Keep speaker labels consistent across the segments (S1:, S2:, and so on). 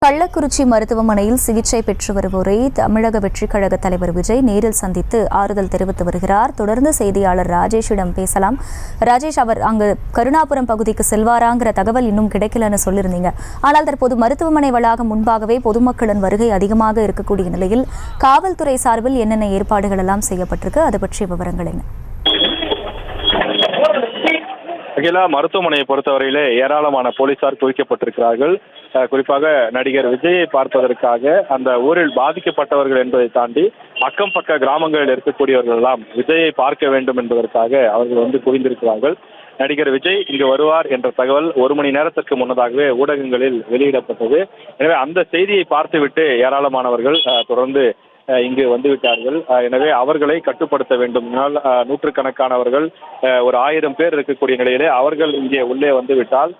S1: கள்ளக்குறிச்சி மருத்துவமனையில் சிகிச்சை பெற்று வருவோரை தமிழக வெற்றிக் கழக தலைவர் விஜய் நேரில் சந்தித்து ஆறுதல் தெரிவித்து வருகிறார். தொடர்ந்து செய்தியாளர் ராஜேஷிடம் பேசலாம். ராஜேஷ், அவர் அங்கு கருணாபுரம் பகுதிக்கு செல்வாராங்கிற தகவல் இன்னும் கிடைக்கலன்னு சொல்லியிருந்தீங்க. ஆனால் தற்போது மருத்துவமனை வளாகம் முன்பாகவே பொதுமக்களின் வருகை அதிகமாக இருக்கக்கூடிய நிலையில் காவல்துறை சார்பில் என்னென்ன ஏற்பாடுகள் எல்லாம் செய்யப்பட்டிருக்கு, அது பற்றிய விவரங்கள் என்ன?
S2: அகிலா, மருத்துவமனையை பொறுத்தவரையிலே ஏராளமான போலீசார் குவிக்கப்பட்டிருக்கிறார்கள். குறிப்பாக நடிகர் விஜயை பார்ப்பதற்காக அந்த ஊரில் பாதிக்கப்பட்டவர்கள் என்பதை தாண்டி அக்கம் பக்க கிராமங்களில் இருக்கக்கூடியவர்கள் எல்லாம் விஜயை பார்க்க வேண்டும் என்பதற்காக அவர்கள் குவிந்திருக்கிறார்கள். நடிகர் விஜய் இங்கு வருவார் என்ற தகவல் 1 மணி நேரத்திற்கு முன்னதாகவே ஊடகங்களில் வெளியிடப்பட்டது. எனவே அந்த செய்தியை பார்த்துவிட்டு ஏராளமானவர்கள் தொடர்ந்து இங்கு வந்துவிட்டார்கள். எனவே அவர்களை கட்டுப்படுத்த வேண்டும். நூற்றுக்கணக்கானவர்கள், ஒரு 1000 பேர் இருக்கக்கூடிய நிலையிலே அவர்கள் இங்கே உள்ளே வந்துவிட்டால்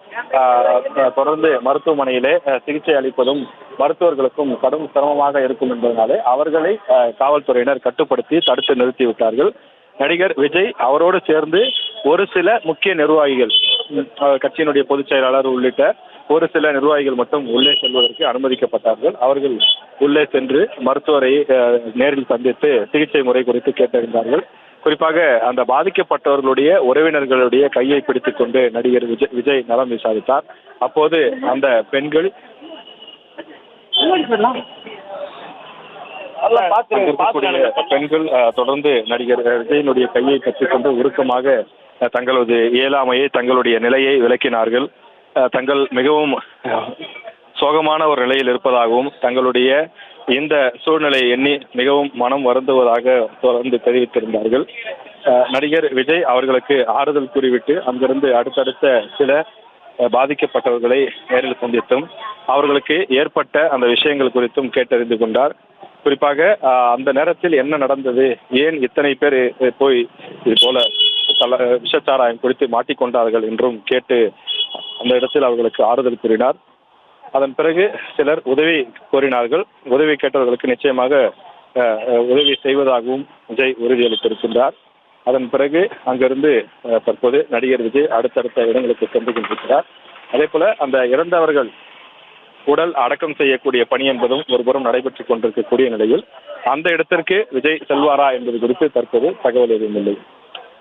S2: தொடர்ந்து மருத்துவமனையிலே சிகிச்சை அளிப்பதும் மருத்துவர்களுக்கும் கடும் சிரமமாக இருக்கும் என்பதனாலே அவர்களை காவல்துறையினர் கட்டுப்படுத்தி தடுத்து நிறுத்திவிட்டார்கள். நடிகர் விஜய் அவரோடு சேர்ந்து ஒரு சில முக்கிய நிர்வாகிகள், கட்சியினுடைய பொதுச் செயலாளர் உள்ளிட்ட ஒரு சில நிர்வாகிகள் மட்டும் உள்ளே செல்வதற்கு அனுமதிக்கப்பட்டார்கள். அவர்கள் உள்ளே சென்று மருத்துவரை நேரில் சந்தித்து சிகிச்சை முறை குறித்து கேட்டறிந்தார்கள். குறிப்பாக அந்த பாதிக்கப்பட்டவர்களுடைய உறவினர்களுடைய கையை பிடித்துக் கொண்டு நடிகர் விஜய் நலம் விசாரித்தார். அப்போது அந்த பெண்கள் தொடர்ந்து நடிகர் விஜயனுடைய கையை கற்றுக்கொண்டு உருக்கமாக தங்களது இயலாமையை, தங்களுடைய நிலையை விளக்கினார்கள். தங்கள் மிகவும் சோகமான ஒரு நிலையில் இருப்பதாகவும் தங்களுடைய இந்த சூழ்நிலையை எண்ணி மிகவும் மனம் வருந்துவதாக தொடர்ந்து தெரிவித்திருந்தார்கள். நடிகர் விஜய் அவர்களுக்கு ஆறுதல் கூறிவிட்டு அங்கிருந்து அடுத்தடுத்த சில பாதிக்கப்பட்டவர்களை நேரில் சந்தித்தும் அவர்களுக்கு ஏற்பட்ட அந்த விஷயங்கள் குறித்தும் கேட்டறிந்து கொண்டார். குறிப்பாக அந்த நேரத்தில் என்ன நடந்தது, ஏன் இத்தனை பேர் போய் இது போல விஷச்சாராயம் குறித்து மாட்டிக்கொண்டார்கள் என்றும் கேட்டு அந்த இடத்தில் அவர்களுக்கு ஆறுதல் கூறினார். அதன் பிறகு சிலர் உதவி கோரினார்கள். உதவி கேட்டவர்களுக்கு நிச்சயமாக உதவி செய்வதாகவும் விஜய் உறுதியளித்திருக்கின்றார். அதன் பிறகு அங்கிருந்து தற்போது நடிகர் விஜய் அடுத்தடுத்த இடங்களுக்கு சென்று கொண்டிருக்கிறார். அதே போல அந்த இறந்தவர்கள் உடல் அடக்கம் செய்யக்கூடிய பணி என்பதும் ஒருபுறம் நடைபெற்றுக் கொண்டிருக்கக்கூடிய நிலையில் அந்த இடத்திற்கு விஜய் செல்வாரா என்பது குறித்து தற்போது தகவல் எதுவும் இல்லை.